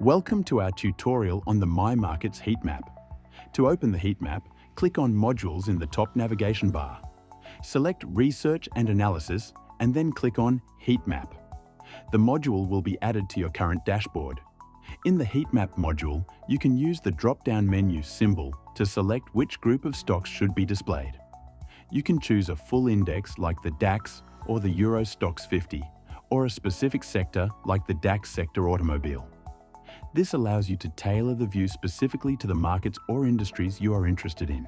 Welcome to our tutorial on the MyMarkets Heatmap. To open the Heatmap, click on Modules in the top navigation bar. Select Research and Analysis and then click on Heatmap. The module will be added to your current dashboard. In the Heatmap module, you can use the drop-down menu symbol to select which group of stocks should be displayed. You can choose a full index like the DAX or the Euro Stoxx 50, or a specific sector like the DAX sector automobile. This allows you to tailor the view specifically to the markets or industries you are interested in.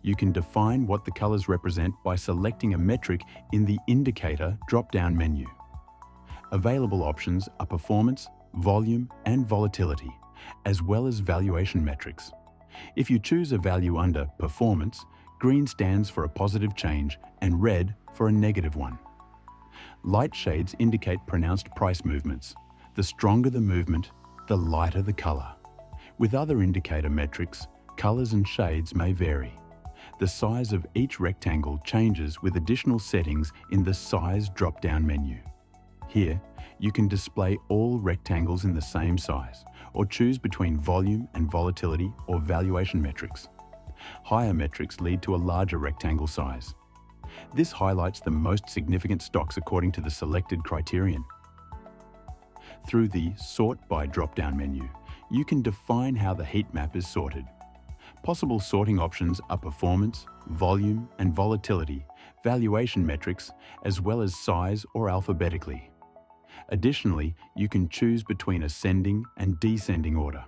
You can define what the colors represent by selecting a metric in the Indicator drop-down menu. Available options are performance, volume, and volatility, as well as valuation metrics. If you choose a value under Performance, green stands for a positive change and red for a negative one. Light shades indicate pronounced price movements. The stronger the movement, the lighter the color. With other indicator metrics, colors and shades may vary. The size of each rectangle changes with additional settings in the Size drop-down menu. Here, you can display all rectangles in the same size, or choose between volume and volatility or valuation metrics. Higher metrics lead to a larger rectangle size. This highlights the most significant stocks according to the selected criterion. Through the Sort by drop-down menu, you can define how the heat map is sorted. Possible sorting options are performance, volume and volatility, valuation metrics, as well as size or alphabetically. Additionally, you can choose between ascending and descending order.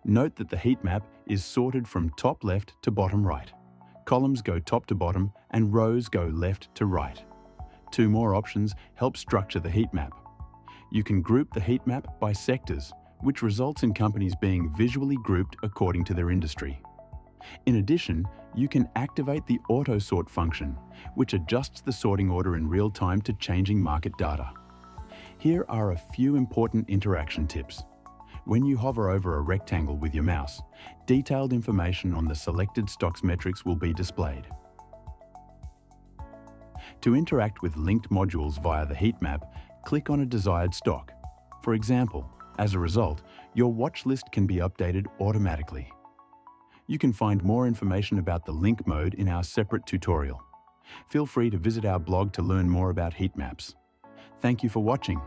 Note that the heat map is sorted from top left to bottom right. Columns go top to bottom and rows go left to right. Two more options help structure the heat map. You can group the heat map by sectors, which results in companies being visually grouped according to their industry. In addition, you can activate the auto sort function, which adjusts the sorting order in real time to changing market data. Here are a few important interaction tips. When you hover over a rectangle with your mouse, detailed information on the selected stock's metrics will be displayed. To interact with linked modules via the heat map, click on a desired stock. For example, as a result, your watch list can be updated automatically. You can find more information about the link mode in our separate tutorial. Feel free to visit our blog to learn more about heat maps. Thank you for watching.